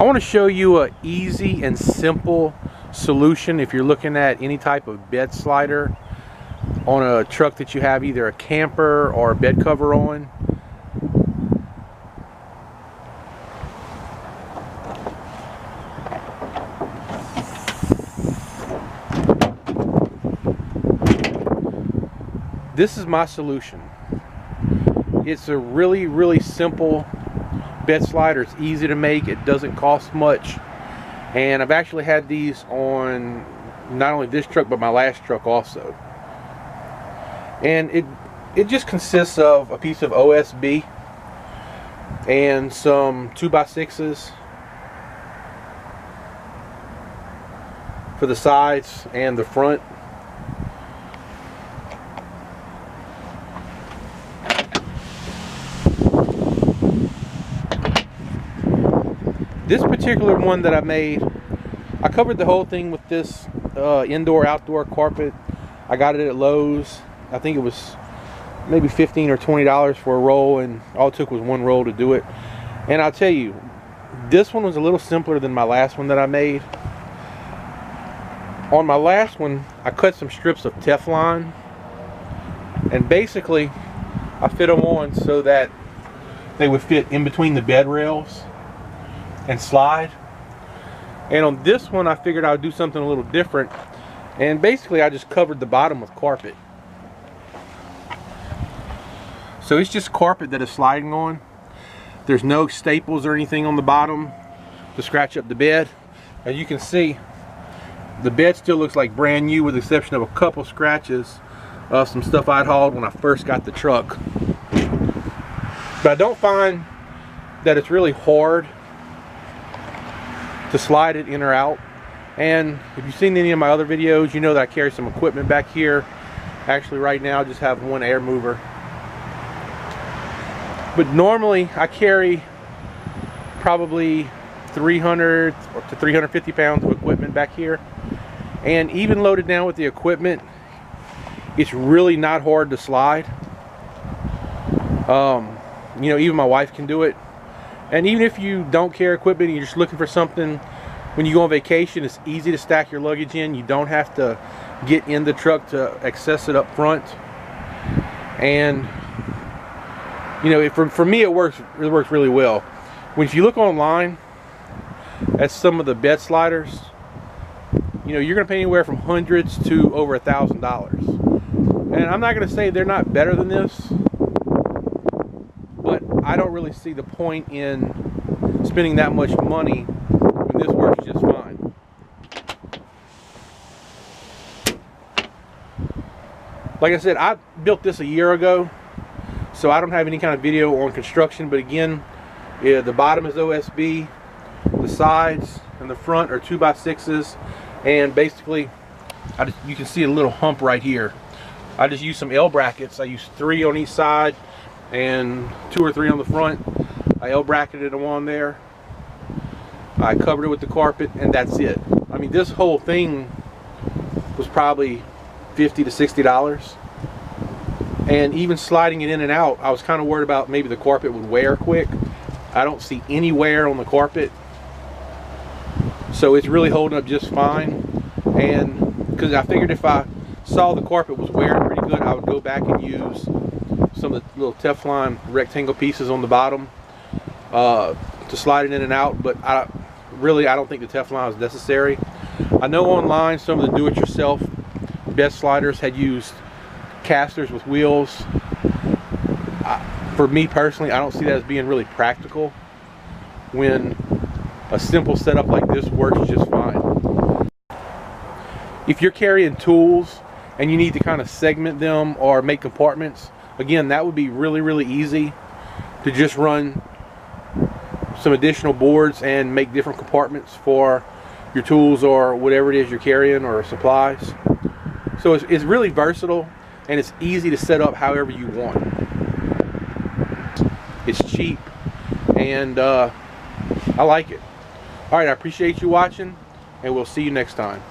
want to show you an easy and simple solution if you're looking at any type of bed slider on a truck that you have either a camper or a bed cover on. This is my solution. It's a really simple bed slider. It's easy to make. It doesn't cost much. And I've actually had these on not only this truck but my last truck also. And it just consists of a piece of OSB and some 2x6s for the sides and the front. This particular one that I made, I covered the whole thing with this indoor-outdoor carpet. I got it at Lowe's. I think it was maybe $15 or $20 for a roll, and all it took was one roll to do it. And I'll tell you, this one was a little simpler than my last one that I made. On my last one, I cut some strips of Teflon, and basically I fit them on so that they would fit in between the bed rails and slide. And on this one I figured I would do something a little different, and basically I just covered the bottom with carpet. So it's just carpet that is sliding on. There's no staples or anything on the bottom to scratch up the bed. As you can see, the bed still looks like brand new with the exception of a couple scratches of some stuff I'd hauled when I first got the truck. But I don't find that it's really hard to slide it in or out. And if you've seen any of my other videos, you know that I carry some equipment back here. Actually right now I just have one air mover, but normally I carry probably 300 to 350 pounds of equipment back here, and even loaded down with the equipment, it's really not hard to slide. You know, even my wife can do it. And even if you don't carry equipment and you're just looking for something when you go on vacation, it's easy to stack your luggage in. You don't have to get in the truck to access it up front. And you know, for me it works really well. If you look online at some of the bed sliders, you know, you're gonna pay anywhere from hundreds to over $1,000. And I'm not gonna say they're not better than this, but I don't really see the point in spending that much money when this works just fine. Like I said, I built this a year ago, so I don't have any kind of video on construction, but again, yeah, the bottom is OSB, the sides and the front are 2x6s, and basically you can see a little hump right here. I just used some L brackets. I used 3 on each side and 2 or 3 on the front. I L bracketed them on there. I covered it with the carpet, and that's it. I mean, this whole thing was probably $50 to $60. And even sliding it in and out, I was kind of worried about maybe the carpet would wear quick. I don't see any wear on the carpet, so it's really holding up just fine. And because I figured if I saw the carpet was wearing pretty good, I would go back and use some of the little Teflon rectangle pieces on the bottom to slide it in and out. But I don't think the Teflon is necessary. I know online some of the do-it-yourself bed sliders had used casters with wheels. For me personally, I don't see that as being really practical when a simple setup like this works just fine. If you're carrying tools and you need to kind of segment them or make compartments, again, that would be really easy to just run some additional boards and make different compartments for your tools or whatever it is you're carrying or supplies. So it's really versatile, and it's easy to set up however you want. It's cheap, and I like it. Alright, I appreciate you watching, and we'll see you next time.